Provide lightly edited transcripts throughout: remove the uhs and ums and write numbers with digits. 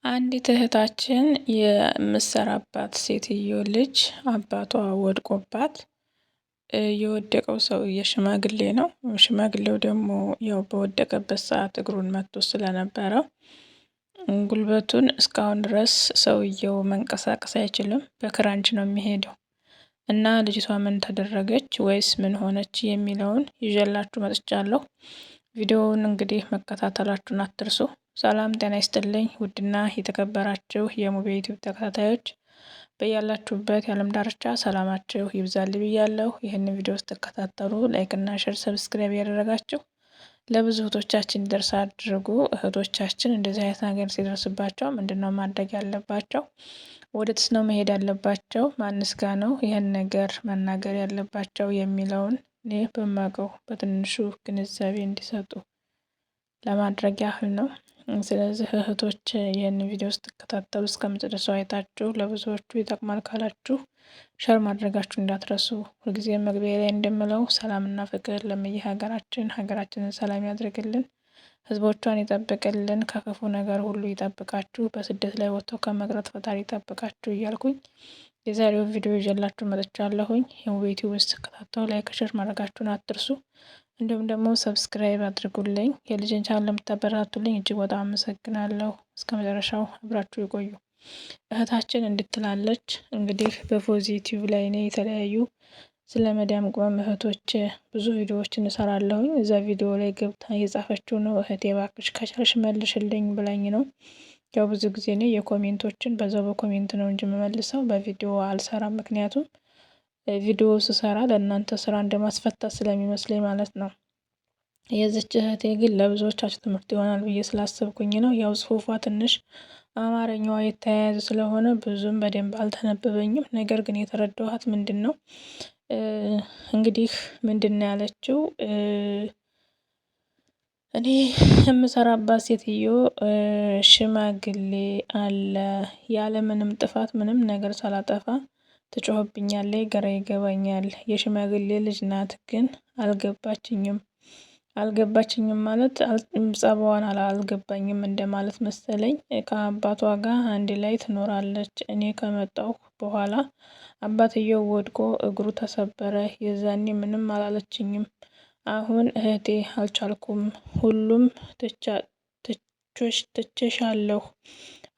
አንዲት እህታችን የምትሰራባት ሴትዮ ልጅ አባቷ ወድቆባት የወደቀው ሰውዬ ሽማግሌ ነው። ሽማግሌው ደግሞ ያው በወደቀበት ሰዓት እግሩን መቶ ስለነበረው ጉልበቱን እስካሁን ድረስ ሰውየው መንቀሳቀስ አይችልም። በክራንች ነው የሚሄደው እና ልጅቷ ምን ተደረገች ወይስ ምን ሆነች የሚለውን ይዤላችሁ መጥቻለሁ። ቪዲዮውን እንግዲህ መከታተላችሁን አትርሱ። ሰላም ጤና ይስጥልኝ ውድና የተከበራችሁ የሙቤ ዩቲዩብ ተከታታዮች በያላችሁበት የዓለም ዳርቻ ሰላማችሁ ይብዛል ብያለሁ። ይህንን ቪዲዮ ስትከታተሉ ላይክ እና ሼር ሰብስክራይብ ያደረጋችሁ ለብዙ እህቶቻችን እንዲደርስ አድርጉ። እህቶቻችን እንደዚህ አይነት ነገር ሲደርስባቸው ምንድነው ማድረግ ያለባቸው? ወደትስ ነው መሄድ ያለባቸው? ማንስ ጋ ነው ይህን ነገር መናገር ያለባቸው የሚለውን እኔ በማውቀው በትንሹ ግንዛቤ እንዲሰጡ ለማድረግ ያህል ነው። ስለዚህ እህቶች ይህን ቪዲዮ ስትከታተሉ እስከመጨረሻው አይታችሁ ለብዙዎቹ ይጠቅማል ካላችሁ ሸር ማድረጋችሁ እንዳትረሱ። ሁልጊዜ መግቢያ ላይ እንደምለው ሰላምና ፍቅር ለምየ ሀገራችንን ሰላም ያድርግልን፣ ህዝቦቿን ይጠብቅልን፣ ከክፉ ነገር ሁሉ ይጠብቃችሁ፣ በስደት ላይ ወጥተው ከመቅረት ፈጣሪ ይጠብቃችሁ እያልኩኝ የዛሬው ቪዲዮ ይዤላችሁ መጥቻለሁኝ። የሙቤ ዩቲዩብ ውስጥ ስትከታተሉ ላይክ ሸር ማድረጋችሁን አትርሱ። እንዲሁም ደግሞ ሰብስክራይብ አድርጉልኝ። የልጅን ቻናል ለምታበረታቱልኝ እጅግ በጣም አመሰግናለሁ። እስከ መጨረሻው አብራችሁ ይቆዩ። እህታችን እንድትላለች እንግዲህ በፎዚ ዩቲዩብ ላይ እኔ የተለያዩ ስለ መዳም ቅመም እህቶች ብዙ ቪዲዮዎችን እሰራለሁኝ። እዛ ቪዲዮ ላይ ገብታ የጻፈችው ነው። እህቴ እባክሽ ከቻልሽ መልሽልኝ ብላኝ ነው። ያው ብዙ ጊዜ እኔ የኮሜንቶችን በዛው በኮሜንት ነው እንጂ የምመልሰው በቪዲዮ አልሰራም። ምክንያቱም ቪዲዮ ስሰራ ለእናንተ ስራ እንደማስፈታት ስለሚመስለኝ ማለት ነው። የዚች እህቴ ግን ለብዙዎቻችሁ ትምህርት ይሆናል ብዬ ስላሰብኩኝ ነው። ያው ጽሁፏ ትንሽ አማርኛዋ የተያያዘ ስለሆነ ብዙም በደንብ አልተነበበኝም። ነገር ግን የተረዳኋት ምንድን ነው እንግዲህ ምንድን ነው ያለችው፣ እኔ የምሰራባት ሴትዮ ሽማግሌ አለ ያለምንም ጥፋት ምንም ነገር ሳላጠፋ ትጮህብኛለች፣ ግራ ይገባኛል። የሽማግሌ ልጅ ናት ግን አልገባችኝም ማለት ጸባዋን አልገባኝም እንደማለት መሰለኝ። ከአባቷ ጋር አንድ ላይ ትኖራለች። እኔ ከመጣሁ በኋላ አባትየው ወድቆ እግሩ ተሰበረ። የዛኔ ምንም አላለችኝም። አሁን እህቴ አልቻልኩም፣ ሁሉም ትቼሻለሁ።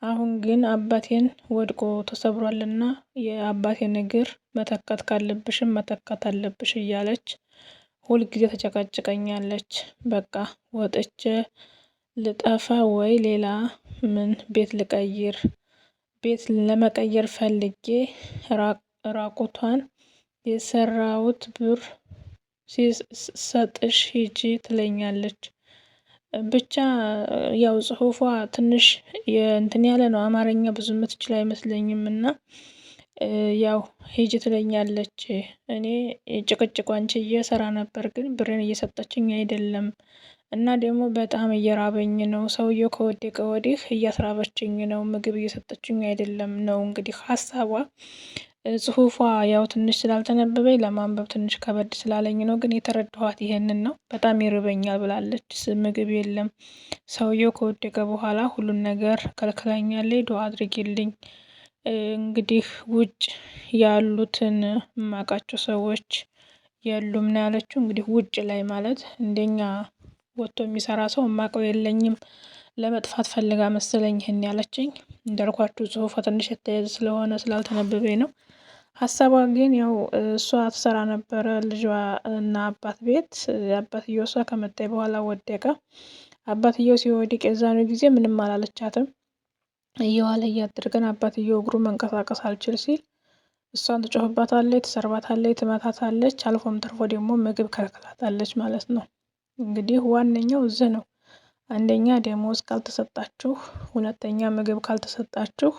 አሁን ግን አባቴን ወድቆ ተሰብሯልና የአባቴን እግር መተካት ካለብሽም መተካት አለብሽ እያለች ሁልጊዜ ተጨቃጭቀኛለች። በቃ ወጥቼ ልጠፋ ወይ ሌላ ምን ቤት ልቀይር? ቤት ለመቀየር ፈልጌ ራቁቷን የሰራሁት ብር ሲሰጥሽ ሂጂ ትለኛለች። ብቻ ያው ጽሁፏ ትንሽ እንትን ያለ ነው። አማርኛ ብዙ የምትችል አይመስለኝም እና ያው ሂጂ ትለኛለች። እኔ ጭቅጭቋን ችዬ እሰራ ነበር፣ ግን ብሬን እየሰጠችኝ አይደለም እና ደግሞ በጣም እየራበኝ ነው። ሰውየው ከወደቀ ወዲህ እያስራበችኝ ነው፣ ምግብ እየሰጠችኝ አይደለም ነው እንግዲህ ሀሳቧ። ጽሁፏ ያው ትንሽ ስላልተነበበኝ ለማንበብ ትንሽ ከበድ ስላለኝ ነው፣ ግን የተረዳኋት ይሄንን ነው። በጣም ይርበኛል ብላለች። ምግብ የለም። ሰውየው ከወደቀ በኋላ ሁሉን ነገር ከልክላኛለች። ዱአ አድርጊልኝ። እንግዲህ ውጭ ያሉትን የማውቃቸው ሰዎች የሉም ነው ያለችው። እንግዲህ ውጭ ላይ ማለት እንደኛ ወጥቶ የሚሰራ ሰው የማውቀው የለኝም። ለመጥፋት ፈልጋ መሰለኝ ይሄን ያለችኝ። እንዳልኳችሁ ጽሁፏ ትንሽ የተያያዘ ስለሆነ ስላልተነበበኝ ነው። ሀሳቧ ግን ያው እሷ ትሰራ ነበረ ልጇ እና አባት ቤት። አባትየው እሷ ከመጣች በኋላ ወደቀ። አባትየው ሲወድቅ የዛኑ ጊዜ ምንም አላለቻትም። እየዋለ እያደር ግን አባትየው እግሩ መንቀሳቀስ አልችል ሲል እሷን ትጮህባታለች፣ ትሰርባታለች፣ ትመታታለች። አልፎም ተርፎ ደግሞ ምግብ ከልክላታለች ማለት ነው። እንግዲህ ዋነኛው እዚህ ነው። አንደኛ ደሞዝ ካልተሰጣችሁ፣ ሁለተኛ ምግብ ካልተሰጣችሁ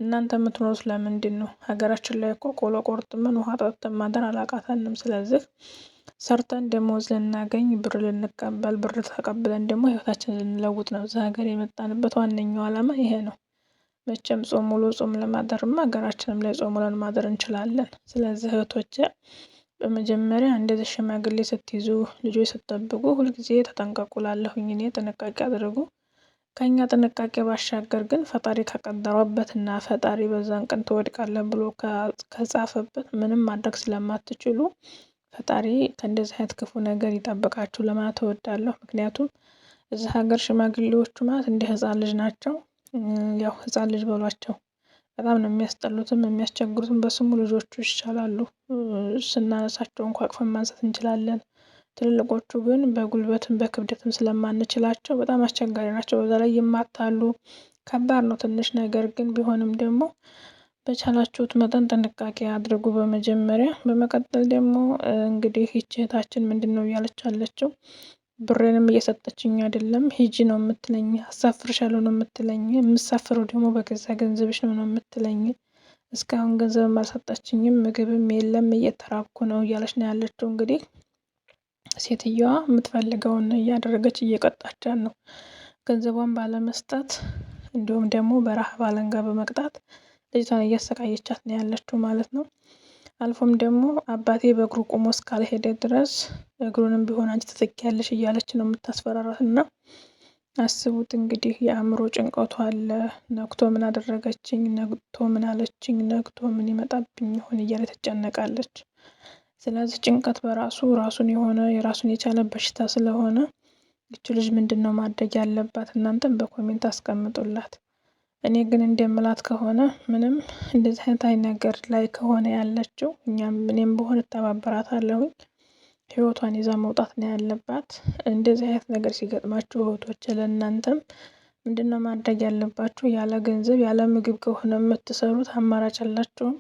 እናንተ የምትኖሩት ለምንድን ነው? ሀገራችን ላይ እኮ ቆሎ ቆርጥመን ውሃ ጠጥተን ማደር አላቃተንም። ስለዚህ ሰርተን ደሞዝ ልናገኝ፣ ብር ልንቀበል፣ ብር ተቀብለን ደግሞ ህይወታችንን ልንለውጥ ነው። እዛ ሀገር የመጣንበት ዋነኛው ዓላማ ይሄ ነው። መቼም ጾም ሙሉ ጾም ለማደርማ ሀገራችንም ላይ ጾም ውለን ማደር እንችላለን። ስለዚህ እህቶቼ በመጀመሪያ እንደዚህ ሽማግሌ ስትይዙ፣ ልጆች ስትጠብቁ ሁልጊዜ ተጠንቀቁ እላለሁኝ እኔ። ጥንቃቄ አድርጉ። ከኛ ጥንቃቄ ባሻገር ግን ፈጣሪ ከቀጠረበትና ፈጣሪ በዛን ቀን ትወድቃለህ ብሎ ከጻፈበት ምንም ማድረግ ስለማትችሉ ፈጣሪ ከእንደዚህ አይነት ክፉ ነገር ይጠብቃችሁ ለማለት እወዳለሁ። ምክንያቱም እዚህ ሀገር ሽማግሌዎቹ ማለት እንደ ህፃን ልጅ ናቸው። ያው ህፃን ልጅ በሏቸው። በጣም ነው የሚያስጠሉትም የሚያስቸግሩትም። በስሙ ልጆቹ ይሻላሉ። ስናነሳቸው እንኳ አቅፈን ማንሳት እንችላለን። ትልልቆቹ ግን በጉልበትም በክብደትም ስለማንችላቸው በጣም አስቸጋሪ ናቸው። በዛ ላይ ይማታሉ። ከባድ ነው ትንሽ ነገር ግን ቢሆንም ደግሞ በቻላችሁት መጠን ጥንቃቄ አድርጉ በመጀመሪያ። በመቀጠል ደግሞ እንግዲህ ይህች እህታችን ምንድን ነው እያለች አለችው? ብሬንም እየሰጠችኝ አይደለም፣ ሂጂ ነው የምትለኝ፣ አሳፍርሻለሁ ነው የምትለኝ፣ የምሳፍረው ደግሞ በገዛ ገንዘብሽ ነው የምትለኝ፣ እስካሁን ገንዘብም አልሰጠችኝም፣ ምግብም የለም፣ እየተራብኩ ነው እያለች ነው ያለችው። እንግዲህ ሴትየዋ የምትፈልገውን እያደረገች እየቀጣቻት ነው። ገንዘቧን ባለመስጠት እንዲሁም ደግሞ በረሃብ አለንጋ በመቅጣት ልጅቷን እያሰቃየቻት ነው ያለችው ማለት ነው። አልፎም ደግሞ አባቴ በእግሩ ቆሞ እስካልሄደ ድረስ እግሩንም ቢሆን አንቺ ትተኪያለሽ እያለች ነው የምታስፈራራት። እና አስቡት እንግዲህ የአእምሮ ጭንቀቱ አለ። ነግቶ ምን አደረገችኝ፣ ነግቶ ምን አለችኝ፣ ነግቶ ምን ይመጣብኝ ይሆን እያለ ትጨነቃለች። ስለዚህ ጭንቀት በራሱ ራሱን የሆነ የራሱን የቻለ በሽታ ስለሆነ ይች ልጅ ምንድን ነው ማድረግ ያለባት? እናንተም በኮሜንት አስቀምጡላት። እኔ ግን እንደምላት ከሆነ ምንም እንደዚህ አይነት ነገር ላይ ከሆነ ያለችው እኔም በሆነ እተባበራታለሁኝ። ህይወቷን ይዛ መውጣት ነው ያለባት። እንደዚህ አይነት ነገር ሲገጥማችሁ እህቶች ለእናንተም ምንድነው ማድረግ ያለባችሁ? ያለ ገንዘብ ያለ ምግብ ከሆነ የምትሰሩት አማራጭ አላችሁም።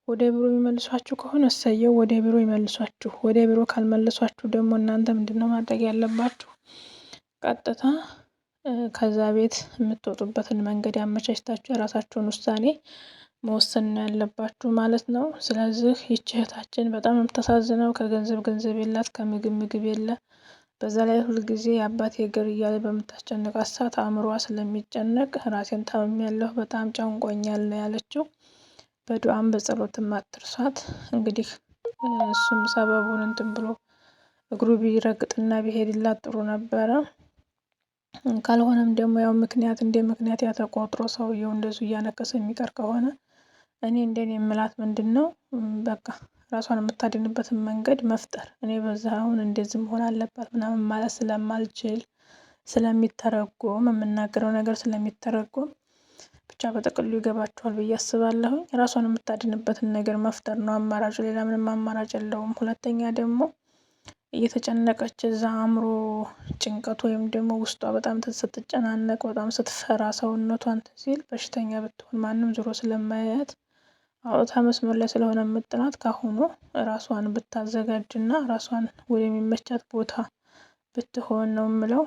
ወደ ቢሮ የሚመልሷችሁ ከሆነ እሰየው፣ ወደ ቢሮ ይመልሷችሁ። ወደ ቢሮ ካልመልሷችሁ ደግሞ እናንተ ምንድነው ማድረግ ያለባችሁ? ቀጥታ ከዛ ቤት የምትወጡበትን መንገድ ያመቻችታችሁ የራሳችሁን ውሳኔ መወሰን ነው ያለባችሁ ማለት ነው። ስለዚህ ይህች እህታችን በጣም የምታሳዝነው ከገንዘብ ገንዘብ የላት፣ ከምግብ ምግብ የለ። በዛ ላይ ሁልጊዜ የአባቴ እግር እያለ በምታስጨንቃት ሰዓት አእምሯ ስለሚጨነቅ ራሴን ታምሜያለሁ፣ በጣም ጨንቆኛል ነው ያለችው። በዱዓም በጸሎትም አትርሷት። እንግዲህ እሱም ሰበቡን እንትን ብሎ እግሩ ቢረግጥና ቢሄድላት ጥሩ ነበረ። ካልሆነም ደግሞ ያው ምክንያት እንደ ምክንያት ያተቆጥሮ ሰውየው እንደዙ እያነከሰ የሚቀር ከሆነ እኔ እንደኔ የምላት ምንድን ነው በቃ ራሷን የምታድንበትን መንገድ መፍጠር። እኔ በዛ አሁን እንደዚህ መሆን አለባት ምናምን ማለት ስለማልችል ስለሚተረጎም የምናገረው ነገር ስለሚተረጎም ብቻ በጥቅሉ ይገባቸዋል ብዬ አስባለሁኝ። ራሷን የምታድንበትን ነገር መፍጠር ነው አማራጩ፣ ሌላ ምንም አማራጭ የለውም። ሁለተኛ ደግሞ እየተጨነቀች እዛ አእምሮ ጭንቀት ወይም ደግሞ ውስጧ በጣም ስትጨናነቅ በጣም ስትፈራ ሰውነቷን ሲል በሽተኛ ብትሆን ማንም ዞሮ ስለማያያት አውጥታ መስመር ላይ ስለሆነ የምጥናት ካሁኑ ራሷን ብታዘጋጅና ራሷን ወደሚመቻት ቦታ ብትሆን ነው የምለው።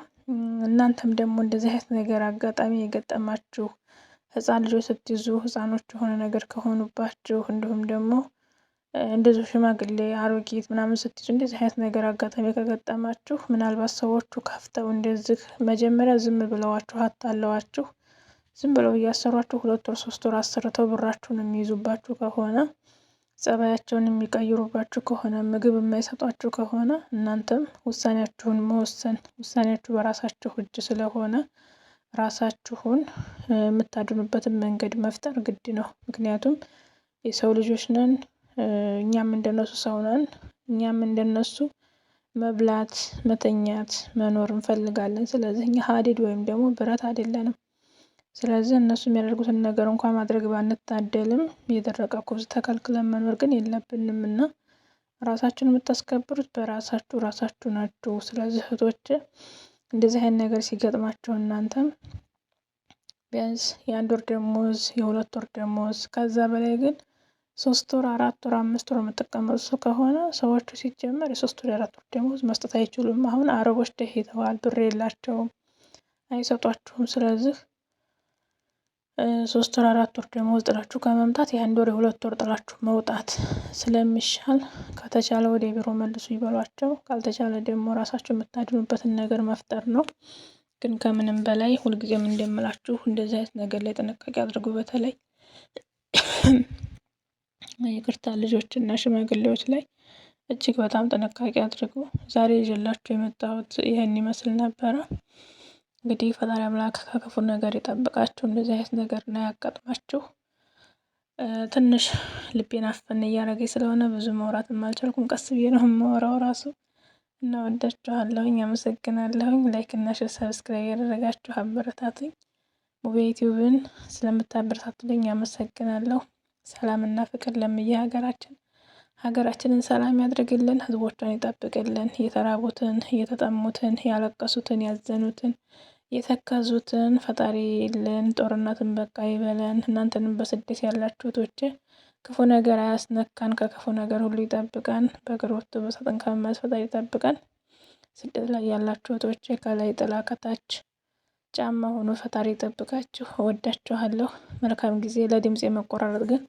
እናንተም ደግሞ እንደዚህ አይነት ነገር አጋጣሚ የገጠማችሁ ህፃን ልጆች ስትይዙ ህፃኖች የሆነ ነገር ከሆኑባችሁ እንዲሁም ደግሞ እንደዚሁ ሽማግሌ አሮጊት ምናምን ስትይዙ እንደዚህ አይነት ነገር አጋጣሚ ከገጠማችሁ ምናልባት ሰዎቹ ከፍተው እንደዚህ መጀመሪያ ዝም ብለዋችሁ አታለዋችሁ ዝም ብለው እያሰሯችሁ 2 ወር 3 ወር አሰርተው ብራችሁን የሚይዙባችሁ ከሆነ ጸባያቸውን የሚቀይሩባችሁ ከሆነ ምግብ የማይሰጧችሁ ከሆነ እናንተም ውሳኔያችሁን መወሰን ውሳኔያችሁ በራሳችሁ እጅ ስለሆነ ራሳችሁን የምታድኑበትን መንገድ መፍጠር ግድ ነው። ምክንያቱም የሰው ልጆች ነን። እኛም እንደነሱ ሰው ነን። እኛም እንደነሱ መብላት፣ መተኛት፣ መኖር እንፈልጋለን። ስለዚህ እኛ ሀዲድ ወይም ደግሞ ብረት አይደለንም። ስለዚህ እነሱ የሚያደርጉትን ነገር እንኳን ማድረግ ባንታደልም የደረቀ ኩብዝ ተከልክለን መኖር ግን የለብንም እና ራሳችሁን የምታስከብሩት ራሳችሁ ናችሁ። ስለዚህ እህቶች እንደዚህ አይነት ነገር ሲገጥማቸው እናንተም ቢያንስ የ1 ወር ደሞዝ የ2 ወር ደሞዝ ከዛ በላይ ግን 3 ወር 4 ወር 5 ወር የምትቀመጡ ከሆነ ሰዎቹ ሲጀመር የ3 ወር 4 ወር ደሞዝ መስጠት አይችሉም። አሁን አረቦች ደህይተዋል፣ ብር የላቸውም፣ አይሰጧችሁም። ስለዚህ 3 ወር 4 ወር ደሞዝ ጥላችሁ ከመምጣት የ1 ወር የ2 ወር ጥላችሁ መውጣት ስለሚሻል ከተቻለ ወደ ቢሮ መልሱ ይበሏቸው። ካልተቻለ ደግሞ ራሳችሁ የምታድኑበትን ነገር መፍጠር ነው። ግን ከምንም በላይ ሁልጊዜም እንደምላችሁ እንደዚህ አይነት ነገር ላይ ጥንቃቄ አድርጉ። በተለይ ይቅርታ ልጆች እና ሽማግሌዎች ላይ እጅግ በጣም ጥንቃቄ አድርጉ። ዛሬ ይዤላችሁ የመጣሁት ይህን ይመስል ነበረ። እንግዲህ ፈጣሪ አምላክ ከክፉ ነገር ይጠብቃችሁ፣ እንደዚህ አይነት ነገር እና ያጋጥማችሁ። ትንሽ ልቤን አፈን እያደረገኝ ስለሆነ ብዙ ማውራትም አልቻልኩም። ቀስ ብዬ ነው የማወራው ራሱ እና ወዳችኋለሁኝ፣ አመሰግናለሁኝ። ላይክ እና ሼር ሰብስክራይብ ያደረጋችሁ አበረታቱኝ። ሙቤ ዩቲዩብን ስለምታበረታቱልኝ አመሰግናለሁ። ሰላምና ፍቅር ለምየ ሀገራችንን ሰላም ያድርግልን፣ ህዝቦቿን ይጠብቅልን። የተራቡትን፣ የተጠሙትን፣ ያለቀሱትን፣ ያዘኑትን፣ የተከዙትን ፈጣሪ የለን። ጦርነትን በቃ ይበለን። እናንተንም በስደት ያላችሁ እህቶቼ ክፉ ነገር አያስነካን፣ ከክፉ ነገር ሁሉ ይጠብቀን። በእግር ወጥቶ በሳጥን ከመመለስ ፈጣሪ ይጠብቀን። ስደት ላይ ያላችሁ እህቶቼ ከላይ ጥላ ከታች ጫማ ሆኖ ፈጣሪ ይጠብቃችሁ። እወዳችኋለሁ። መልካም ጊዜ። ለድምፅ መቆራረጥ ግን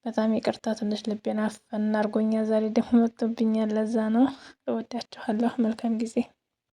በጣም ይቅርታ፣ ትንሽ ልቤን አፈን አድርጎኛል። ዛሬ ደግሞ መጥቶብኛል፣ ለዛ ነው። እወዳችኋለሁ። መልካም ጊዜ